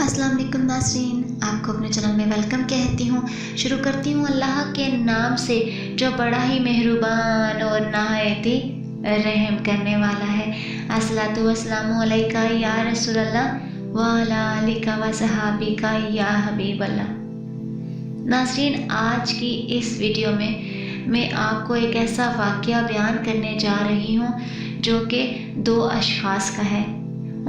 अस्सलाम वालेकुम नाज़रीन, आपको अपने चैनल में वेलकम कहती हूँ। शुरू करती हूँ अल्लाह के नाम से जो बड़ा ही मेहरबान और नहायत ही रहम करने वाला है। अस्सलातु वस्सलामु अलैका या रसूल अल्लाह व अला आलिका व सहाबिका या हबीब अल्लाह। नाज़रीन, आज की इस वीडियो में मैं आपको एक ऐसा वाक़या बयान करने जा रही हूँ जो कि दो अशख़ास का है।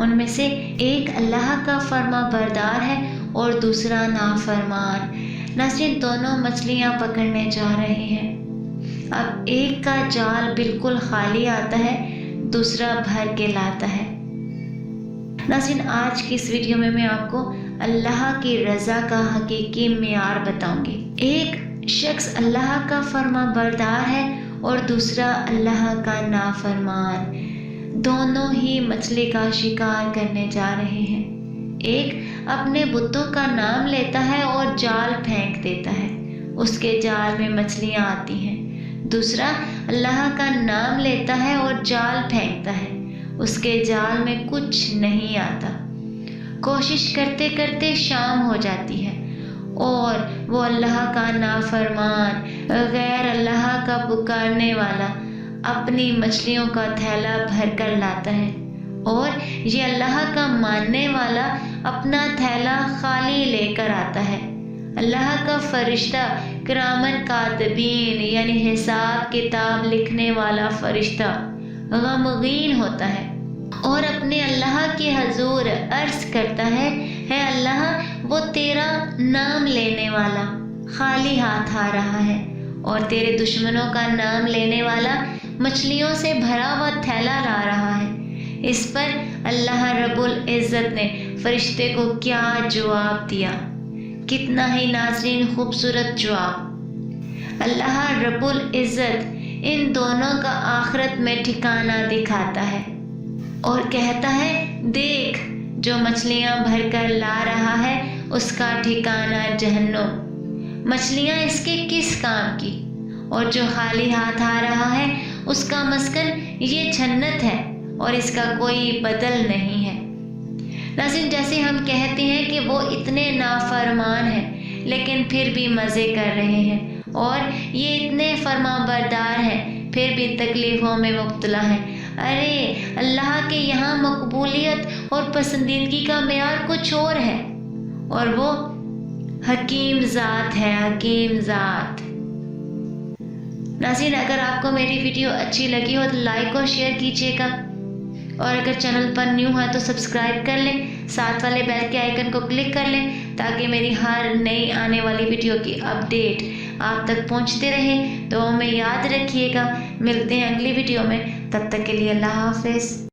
उनमें से एक अल्लाह का फर्मा बरदार है और दूसरा नाफरमान। नाज़रीन, दोनों मछलियाँ पकड़ने जा रहे हैं। अब एक का जाल बिल्कुल खाली आता है, दूसरा भर के लाता है। नाज़रीन, आज की इस वीडियो में मैं आपको अल्लाह की रज़ा का हकीकी मेयार बताऊंगी। एक शख्स अल्लाह का फर्मा बरदार है और दूसरा अल्लाह का नाफरमान। दोनों ही मछली का शिकार करने जा रहे हैं। एक अपने बुतों का नाम लेता है और जाल फेंक देता है, उसके जाल में मछलियां आती हैं। दूसरा अल्लाह का नाम लेता है और जाल फेंकता है, उसके जाल में कुछ नहीं आता। कोशिश करते करते शाम हो जाती है और वो अल्लाह का नाफरमान, गैर अल्लाह का पुकारने वाला अपनी मछलियों का थैला भर कर लाता है और ये अल्लाह का मानने वाला अपना थैला खाली लेकर आता है। अल्लाह का फरिश्ता किरामन कातिबीन यानी हिसाब किताब लिखने वाला फरिश्ता गमगीन होता है और अपने अल्लाह के हजूर अर्ज करता है अल्लाह, वो तेरा नाम लेने वाला खाली हाथ आ रहा है और तेरे दुश्मनों का नाम लेने वाला मछलियों से भरा हुआ थैला ला रहा है। इस पर अल्लाह रब्बुल इज़्ज़त ने फरिश्ते को क्या जवाब दिया, कितना ही नाज़रीन खूबसूरत जवाब। अल्लाह रब्बुल इज़्ज़त इन दोनों का आखिरत में ठिकाना दिखाता है और कहता है, देख जो मछलियाँ भर कर ला रहा है उसका ठिकाना जहन्नुम। मछलियाँ इसके किस काम की, और जो खाली हाथ आ रहा है उसका मस्कन ये जन्नत है और इसका कोई बदल नहीं है। नाज़रीन, जैसे हम कहते हैं कि वो इतने नाफरमान हैं लेकिन फिर भी मज़े कर रहे हैं और ये इतने फरमाबरदार हैं फिर भी तकलीफ़ों में मुब्तला हैं। अरे अल्लाह के यहाँ मकबूलियत और पसंदीदगी का मेयार कुछ और है और वो हकीम ज़ात है, हकीम ज़ात। नाज़रीन, अगर आपको मेरी वीडियो अच्छी लगी हो तो लाइक और शेयर कीजिएगा और अगर चैनल पर न्यू है तो सब्सक्राइब कर लें, साथ वाले बेल के आइकन को क्लिक कर लें ताकि मेरी हर नई आने वाली वीडियो की अपडेट आप तक पहुंचते रहे। तो हमें याद रखिएगा, मिलते हैं अगली वीडियो में, तब तक के लिए अल्लाह हाफ़िज़।